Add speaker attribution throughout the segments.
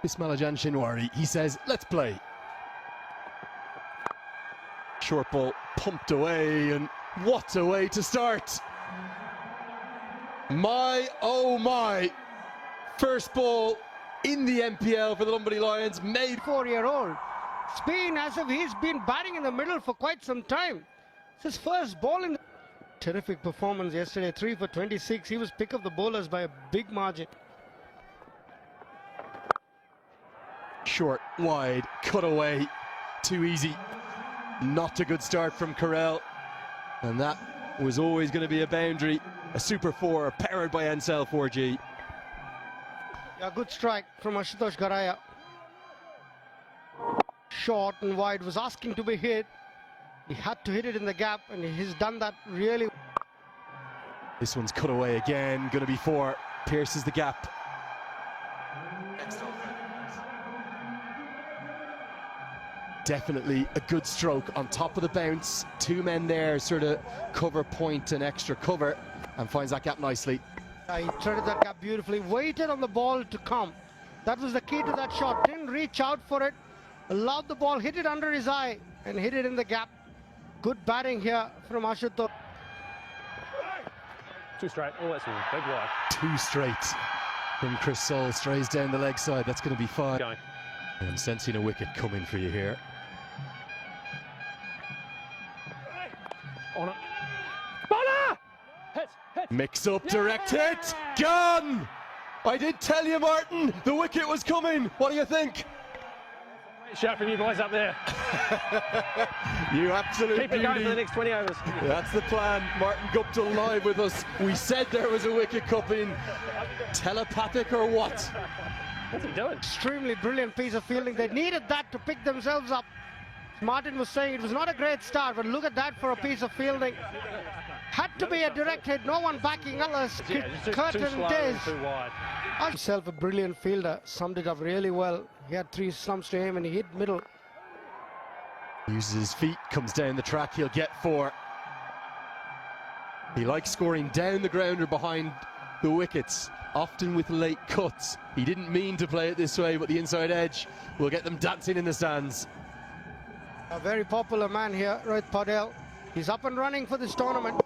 Speaker 1: Bismillah Shinwari, he says, let's play. Short ball pumped away, and what a way to start. My, oh my, first ball in the MPL for the LUMBINI Lions, made
Speaker 2: 4-year-old. Spain, as if he's been batting in the middle for quite some time. It's his first ball in the... Terrific performance yesterday, 3 for 26. He was pick of the bowlers by a big margin.
Speaker 1: Short, wide, cut away, too easy. Not a good start from Carell, and that was always going to be a boundary. A super 4 powered by Ansel 4G.
Speaker 2: A good strike from Ashutosh Garaya. Short and wide, was asking to be hit. He had to hit it in the gap, and he's done that really.
Speaker 1: This one's cut away again, going to be 4. Pierces the gap. Definitely a good stroke on top of the bounce. 2 men there, sort of cover point and extra cover, and finds that gap nicely.
Speaker 2: He threaded that gap beautifully, waited on the ball to come. That was the key to that shot. Didn't reach out for it, allowed the ball, hit it under his eye, and hit it in the gap. Good batting here from Ashutosh.
Speaker 3: 2 straight. Oh, that's a big wide.
Speaker 1: 2 straight from Chris Soul, strays down the leg side. That's going to be 5.
Speaker 3: Going.
Speaker 1: I'm sensing a wicket coming for you here.
Speaker 3: On it. Bowler! Hit, hit.
Speaker 1: Mix up, direct hit, gone! I did tell you, Martin, the wicket was coming. What do you think?
Speaker 3: Great shot from you boys up there.
Speaker 1: You absolute
Speaker 3: Keep it going
Speaker 1: beauty.
Speaker 3: for the next 20 overs.
Speaker 1: That's the plan. Martin Gupta live with us. We said there was a wicket coming. Telepathic or what?
Speaker 3: What's he doing?
Speaker 2: Extremely brilliant piece of fielding. They needed that to pick themselves up. Martin was saying it was not a great start, but look at that for a piece of fielding. Had to be a direct hit, no one backing up.
Speaker 3: Yeah, just
Speaker 2: Curtin
Speaker 3: too slow
Speaker 2: Days.
Speaker 3: and too wide.
Speaker 2: Himself a brilliant fielder, summed it up really well. He had 3 slumps to aim and he hit middle.
Speaker 1: Uses his feet, comes down the track, he'll get 4. He likes scoring down the ground or behind the wickets, often with late cuts. He didn't mean to play it this way, but the inside edge will get them dancing in the stands.
Speaker 2: A very popular man here, Rohit Paudel. He's up and running for this tournament.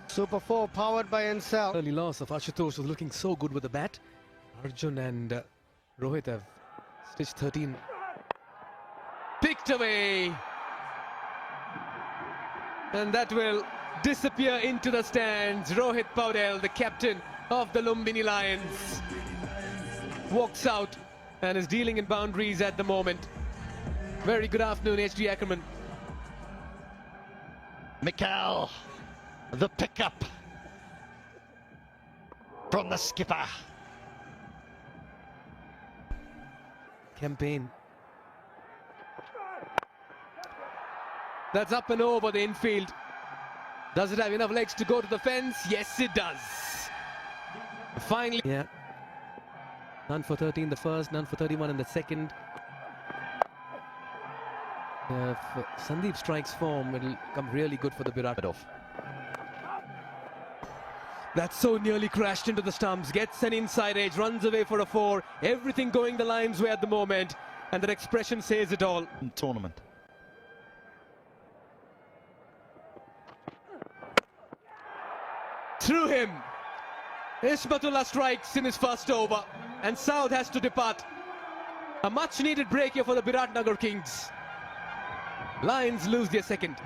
Speaker 2: Super 4 powered by Ansel.
Speaker 4: Early loss of Ashutosh was looking so good with the bat. Arjun and Rohit have stitched 13. Picked away. And that will disappear into the stands. Rohit Paudel, the captain of the LUMBINI Lions, walks out and is dealing in boundaries at the moment. Very good afternoon, H.D. Ackerman.
Speaker 5: Mikal, the pickup from the skipper.
Speaker 4: Campaign. That's up and over the infield. Does it have enough legs to go to the fence? Yes, it does. Finally. Yeah. None for 13 the first, none for 31 in the second. If Sandeep strikes form, it'll come really good for the Biratnagar. That so nearly crashed into the stumps, gets an inside edge, runs away for a 4. Everything going the Lions' way at the moment, and that expression says it all.
Speaker 5: Tournament.
Speaker 4: Through him, Ismatullah strikes in his first over, and South has to depart. A much needed break here for the Biratnagar Kings. Lions lose their second.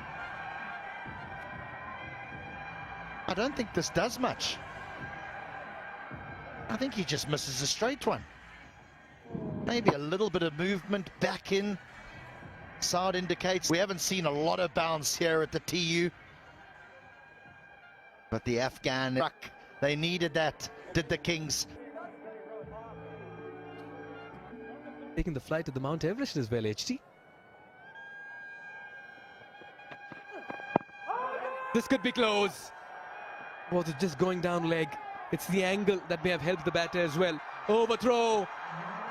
Speaker 5: I don't think this does much. I think he just misses a straight one. Maybe a little bit of movement back in. Saad indicates we haven't seen a lot of bounce here at the TU. But the Afghan truck, they needed that, did the Kings.
Speaker 4: Taking the flight to the Mount Everest as well, HT. This could be close. Was it just going down leg? It's the angle that may have helped the batter as well. Overthrow.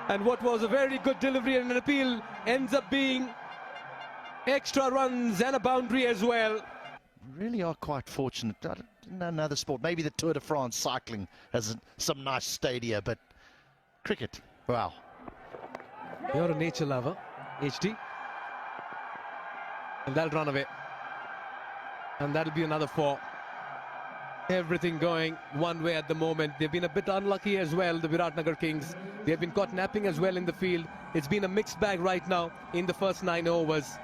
Speaker 4: And what was a very good delivery and an appeal ends up being extra runs and a boundary as well.
Speaker 5: Really are quite fortunate. Another sport, maybe the Tour de France cycling has some nice stadia, but cricket, wow.
Speaker 4: You're a nature lover, HD. And that'll run away. And that'll be another 4. Everything going one way at the moment. They've been a bit unlucky as well, the Biratnagar Kings. They've been caught napping as well in the field. It's been a mixed bag right now in the first 9 overs.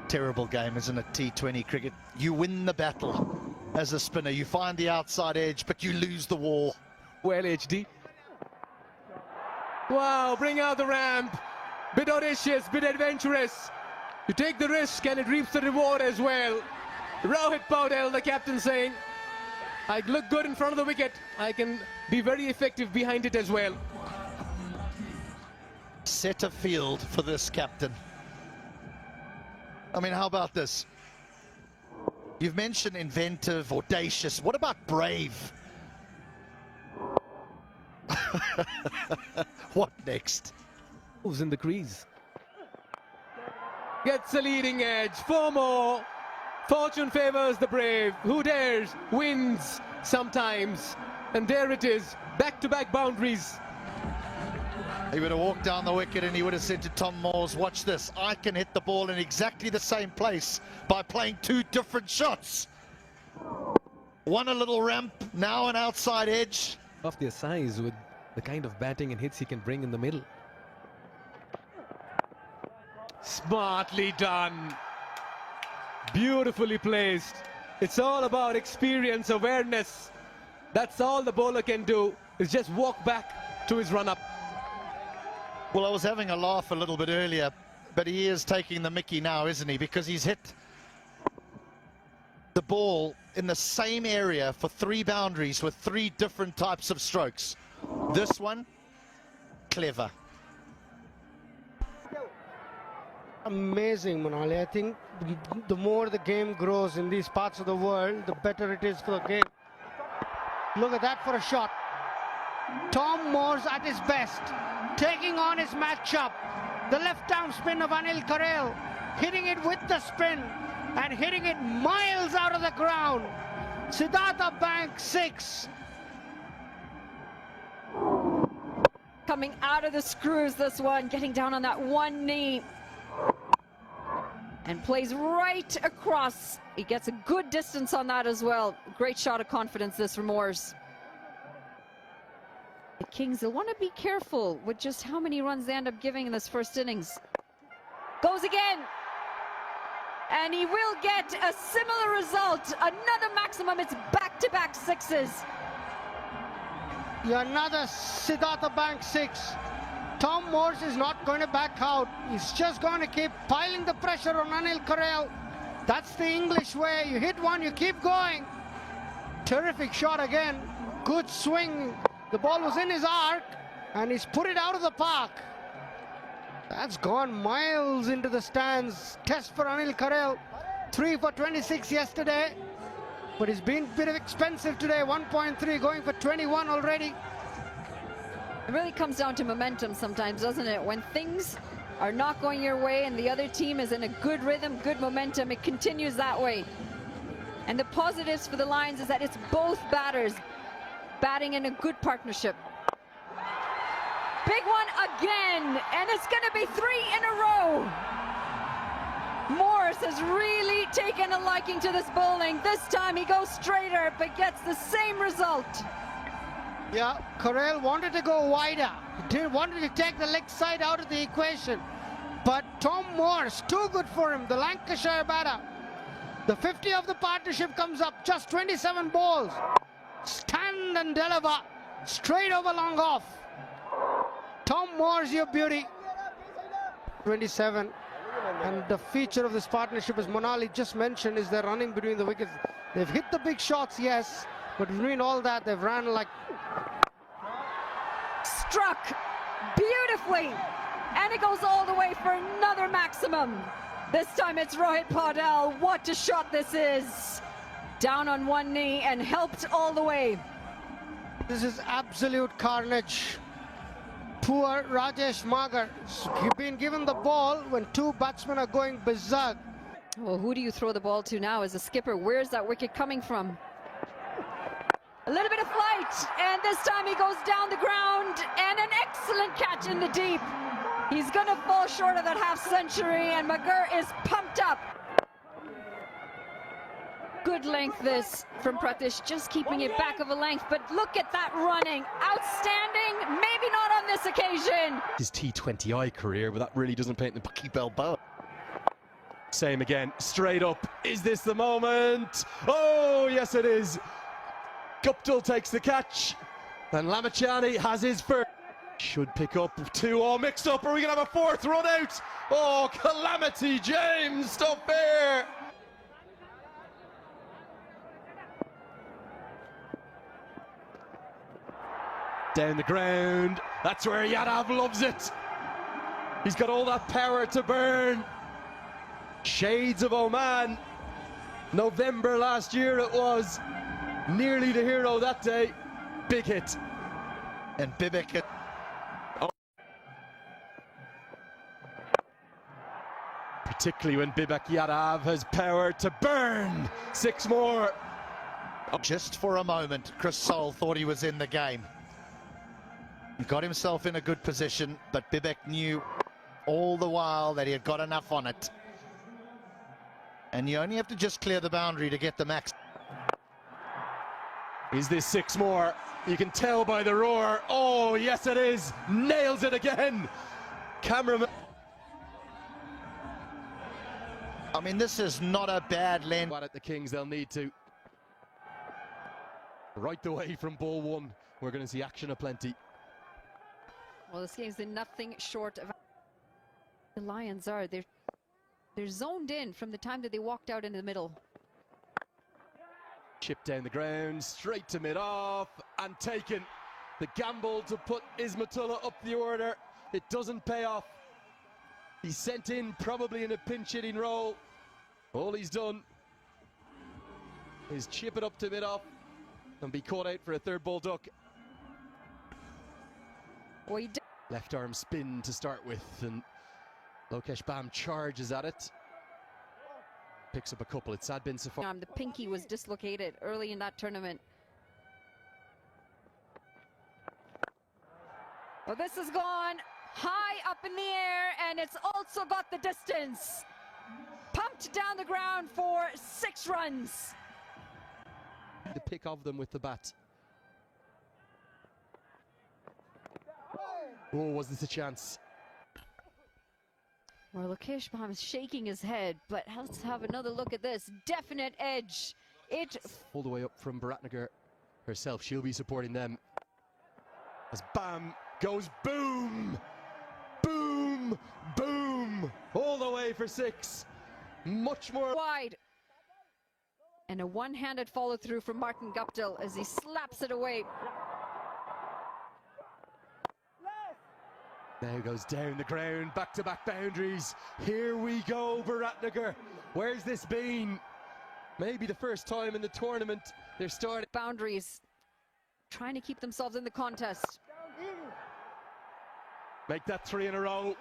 Speaker 5: Terrible game, isn't it, T20 cricket? You win the battle as a spinner. You find the outside edge, but you lose the war.
Speaker 4: Well, HD. Wow, bring out the ramp. Bit audacious, bit adventurous. You take the risk and it reaps the reward as well. Rohit Paudel, the captain, saying, I look good in front of the wicket. I can be very effective behind it as well.
Speaker 5: Set a field for this captain. I mean, how about this? You've mentioned inventive, audacious. What about brave? What next?
Speaker 4: Who's in the crease? Gets a leading edge. 4 more. Fortune favors the brave. Who dares wins sometimes. And there it is. Back-to-back boundaries.
Speaker 5: He would have walked down the wicket and he would have said to Tom Moores, watch this, I can hit the ball in exactly the same place by playing 2 different shots. One a little ramp, now an outside edge.
Speaker 4: Of their size with the kind of batting and hits he can bring in the middle. Smartly done. Beautifully placed. It's all about experience, awareness. That's all the bowler can do, is just walk back to his run-up.
Speaker 5: Well, I was having a laugh a little bit earlier, but he is taking the mickey now, isn't he? Because he's hit the ball in the same area for 3 boundaries with 3 different types of strokes. This one, clever.
Speaker 2: Amazing, Manali. I think the more the game grows in these parts of the world, the better it is for the game. Look at that for a shot. Tom Moores at his best, taking on his matchup. The left-arm spin of Anil Karel, hitting it with the spin and hitting it miles out of the ground. Siddhartha Bank 6.
Speaker 6: Coming out of the screws, this one, getting down on that one knee. And plays right across. He gets a good distance on that as well. Great shot of confidence this from Moores. The Kings will want to be careful with just how many runs they end up giving in this first innings. Goes again. And he will get a similar result. Another maximum. It's back-to-back 6s.
Speaker 2: Yeah, another Siddhartha Bank 6. Tom Moores is not going to back out. He's just going to keep piling the pressure on Anil Karel. That's the English way. You hit one, you keep going. Terrific shot again. Good swing. The ball was in his arc, and he's put it out of the park. That's gone miles into the stands. Test for Anil Karel. 3 for 26 yesterday, but he's been a bit expensive today. 1.3, going for 21 already.
Speaker 6: It really comes down to momentum sometimes, doesn't it? When things are not going your way and the other team is in a good rhythm, good momentum, it continues that way. And the positives for the Lions is that it's both batters batting in a good partnership. Big one again, and it's going to be 3 in a row. Morris has really taken a liking to this bowling. This time he goes straighter, but gets the same result.
Speaker 2: Yeah, Karel wanted to go wider. He wanted to take the leg side out of the equation. But Tom Moores, too good for him, the Lancashire batter. The 50 of the partnership comes up, just 27 balls. Stand and deliver, straight over long off. Tom Moores, your beauty. 27. And the feature of this partnership, as Monali just mentioned, is they're running between the wickets. They've hit the big shots, yes, but between all that, they've ran like...
Speaker 6: Struck beautifully, and it goes all the way for another maximum. This time it's Rohit Paudel. What a shot this is. Down on one knee and helped all the way.
Speaker 2: This is absolute carnage. Poor Rajesh Magar. He's been given the ball when 2 batsmen are going berserk.
Speaker 6: Well, who do you throw the ball to now as a skipper? Where's that wicket coming from? A little bit of flight, and this time he goes down the ground, and an excellent catch in the deep. He's going to fall short of that half century, and Magur is pumped up. Good length this from Pratish, just keeping it back of a length, but look at that running. Outstanding, maybe not on this occasion.
Speaker 1: His T20I career, but that really doesn't paint the
Speaker 5: Bucky Balboa.
Speaker 1: same again. Straight up, is this the moment? Oh, yes it is. Guptill takes the catch, and Lamachani has his first. Should pick up two all mixed up. Are we going to have a fourth run out? Oh, calamity, James, stop there. Down the ground, that's where Yadav loves it. He's got all that power to burn. Shades of Oman. November last year it was. Nearly the hero that day. Big hit.
Speaker 5: And Bibek.
Speaker 1: Particularly when Bibek Yadav has power to burn. 6 more.
Speaker 5: Just for a moment, Chris Soul thought he was in the game. He got himself in a good position, but Bibek knew all the while that he had got enough on it. And you only have to just clear the boundary to get the max.
Speaker 1: Is this 6 more? You can tell by the roar. Oh, yes it is. Nails it again. Cameraman.
Speaker 5: I mean, this is not a bad land.
Speaker 1: At the Kings, they'll need to. Right the way from ball 1. We're going to see action aplenty.
Speaker 6: Well, this game's been nothing short of. The Lions are. They're zoned in from the time that they walked out into the middle.
Speaker 1: Chip down the ground, straight to mid-off, and taken. The gamble to put Ismatullah up the order. It doesn't pay off. He's sent in probably in a pinch-hitting role. All he's done is chip it up to mid-off and be caught out for a third ball duck.
Speaker 6: Well, he did.
Speaker 1: Left arm spin to start with, and Lokesh Bam charges at it. Picks up a couple. It's sad been so far.
Speaker 6: The pinky was dislocated early in that tournament. Well, this has gone high up in the air, and it's also got the distance. Pumped down the ground for 6 runs.
Speaker 1: The pick of them with the bat. Oh, was this a chance?
Speaker 6: Well, Lokesh Bam is shaking his head, but let's have another look at this. Definite edge. It
Speaker 1: all the way up from Biratnagar herself. She'll be supporting them. As Bam goes boom, boom, boom, all the way for 6. Much more
Speaker 6: wide. And a one-handed follow-through from Martin Guptill as he slaps it away.
Speaker 1: Now goes down the ground, back-to-back boundaries. Here we go, Biratnagar. Where's this been? Maybe the first time in the tournament they're starting.
Speaker 6: Boundaries, trying to keep themselves in the contest.
Speaker 1: Make that 3 in a row.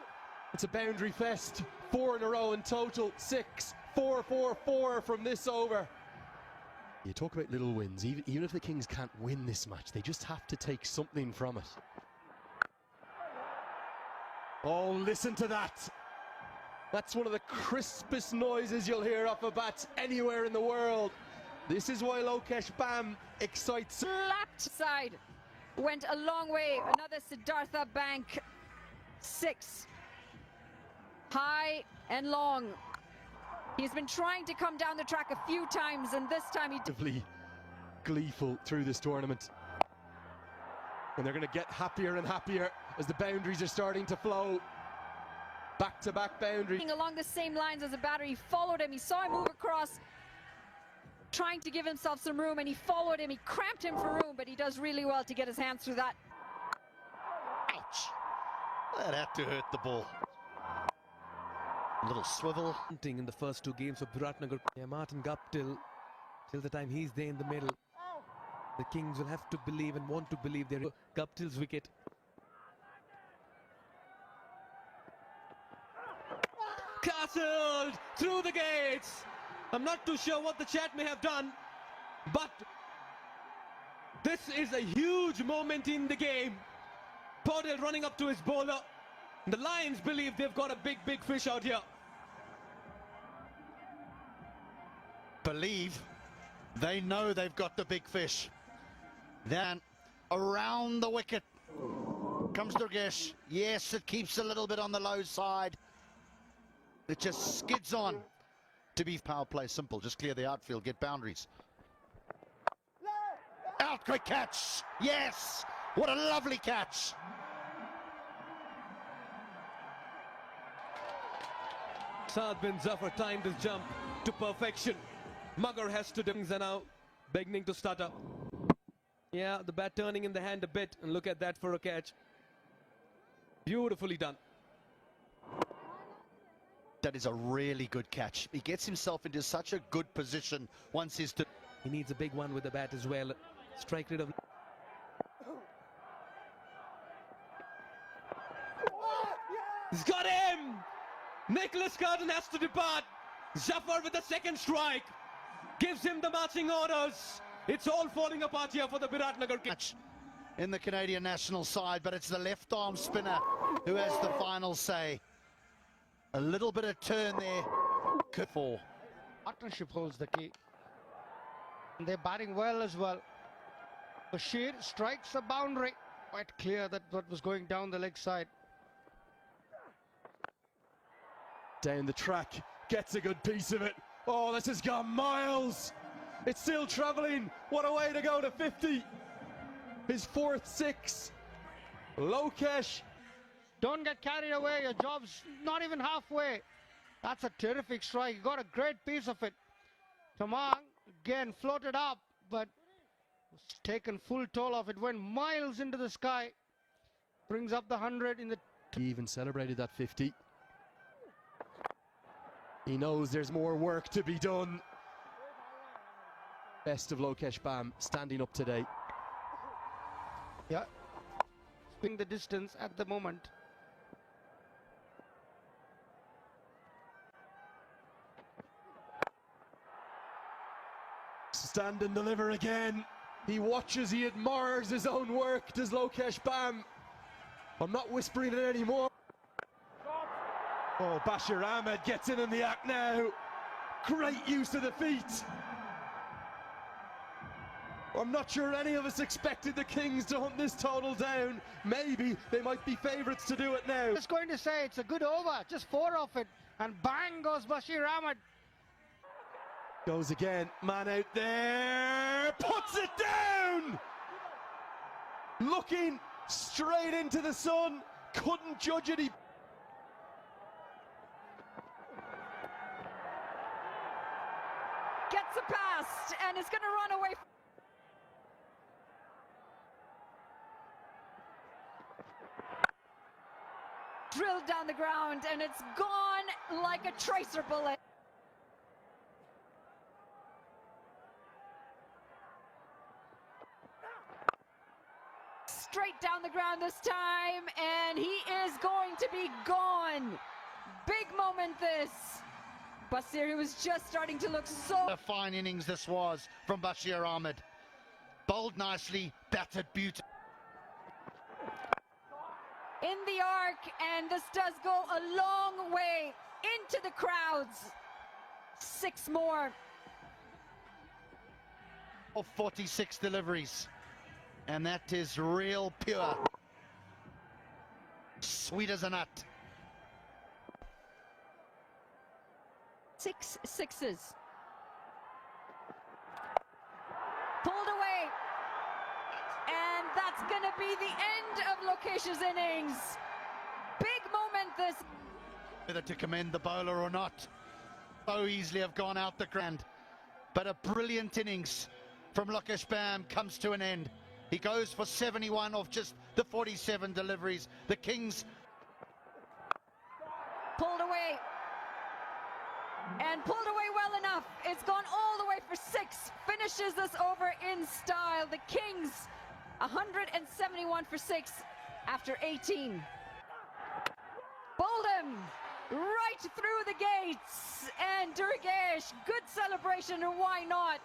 Speaker 1: It's a boundary fest. 4 in a row in total. 6, 4, 4, 4 from this over. You talk about little wins. Even if the Kings can't win this match, they just have to take something from it. Oh, listen to that. That's one of the crispest noises you'll hear off a bat anywhere in the world. This is why Lokesh Bam excites.
Speaker 6: Slapped side. Went a long way. Another Siddhartha Bank. 6. High and long. He's been trying to come down the track a few times, and this time he did.
Speaker 1: Gleeful through this tournament. And they're going to get happier and happier as the boundaries are starting to flow. Back-to-back boundary.
Speaker 6: Along the same lines as a batter, he followed him. He saw him move across, trying to give himself some room, and he followed him. He cramped him for room, but he does really well to get his hands through that.
Speaker 5: Ouch. That had to hurt the ball. A little swivel.
Speaker 4: In the first 2 games of Biratnagar. Yeah, Martin Guptill, till the time he's there in the middle, the Kings will have to believe and want to believe they're Guptill's wicket. Castled through the gates. I'm not too sure what the chat may have done, but This is a huge moment in the game. Podell running up to his bowler. The Lions believe they've got a big fish out here.
Speaker 5: Believe they know they've got the big fish. Then around the wicket comes Durgesh. Yes, it keeps a little bit on the low side. It just skids on to be power play simple. Just clear the outfield, get boundaries. Out, quick catch. Yes, what a lovely catch.
Speaker 4: Saad bin Zafar timed his jump to perfection. Mugger has to do things and now beginning to stutter. Yeah, the bat turning in the hand a bit, and look at that for a catch. Beautifully done.
Speaker 5: That is a really good catch. He gets himself into such a good position once he's...
Speaker 4: He needs a big one with the bat as well. Strike rate of... He's got him! Nicholas Carden has to depart. Zafar with the second strike. Gives him the marching orders. It's all falling apart here for the Biratnagar catch.
Speaker 5: In the Canadian national side, but it's the left arm spinner who has the final say. A little bit of turn there. For
Speaker 2: Partnership holds the key. And they're batting well as well. Bashir strikes a boundary. Quite clear that what was going down the leg side.
Speaker 1: Down the track, gets a good piece of it. Oh, this has gone miles. It's still travelling. What a way to go to 50. His fourth six. Lokesh.
Speaker 2: Don't get carried away. Your job's not even halfway. That's a terrific strike. You got a great piece of it. Tamang again floated up, but was taken full toll of it. Went miles into the sky. Brings up the 100 in the...
Speaker 1: He even celebrated that 50. He knows there's more work to be done. Best of Lokesh Bam standing up today.
Speaker 2: Yeah. Spinning the distance at the moment.
Speaker 1: Stand and deliver again. He watches, he admires his own work, does Lokesh Bam. I'm not whispering it anymore. Oh, Bashir Ahmed gets in the act now. Great use of the feet. I'm not sure any of us expected the Kings to hunt this total down. Maybe they might be favourites to do it now.
Speaker 2: I was going to say it's a good over, just 4 of it, and bang goes Bashir Ahmed.
Speaker 1: Goes again, man out there, puts it down! Looking straight into the sun, couldn't judge it.
Speaker 6: Gets a pass and is going to run away. Drilled down the ground and it's gone like a tracer bullet. Straight down the ground this time, and he is going to be gone. Big moment this. Basir, who was just starting to look so...
Speaker 5: A fine innings this was from Bashir Ahmed. Bowled nicely, batted beautifully.
Speaker 6: In the arc, and this does go a long way into the crowds. 6 more.
Speaker 5: Of 46 deliveries. And that is real pure. Sweet as a nut.
Speaker 6: 6 sixes. Pulled away. And that's going to be the end of Lokesh's innings. Big moment this.
Speaker 5: Whether to commend the bowler or not. So easily have gone out the ground. But a brilliant innings from Lokesh Bam comes to an end. He goes for 71 of just the 47 deliveries. The Kings
Speaker 6: pulled away. And pulled away well enough. It's gone all the way for 6. Finishes this over in style. The Kings 171 for 6 after 18. Bowled him right through the gates. And Durgesh, good celebration, and why not?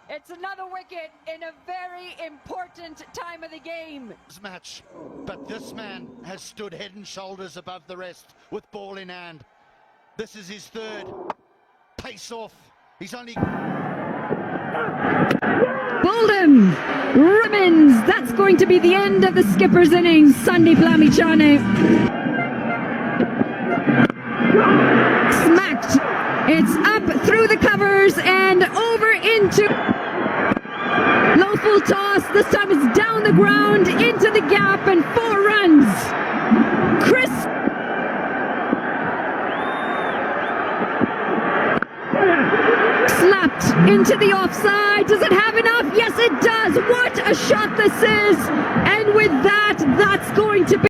Speaker 6: It's another wicket in a very important time of the game.
Speaker 5: Match, but this man has stood head and shoulders above the rest with ball in hand. This is his third. Pace off. He's only...
Speaker 6: Boldham, Ribbons, that's going to be the end of the skipper's innings. Sandeep Lamichhane. Smacked. It's up through the covers and over into low full toss. This time it's down the ground into the gap and 4 runs. Chris slapped into the offside. Does it have enough? Yes, it does. What a shot this is. And with that, that's going to be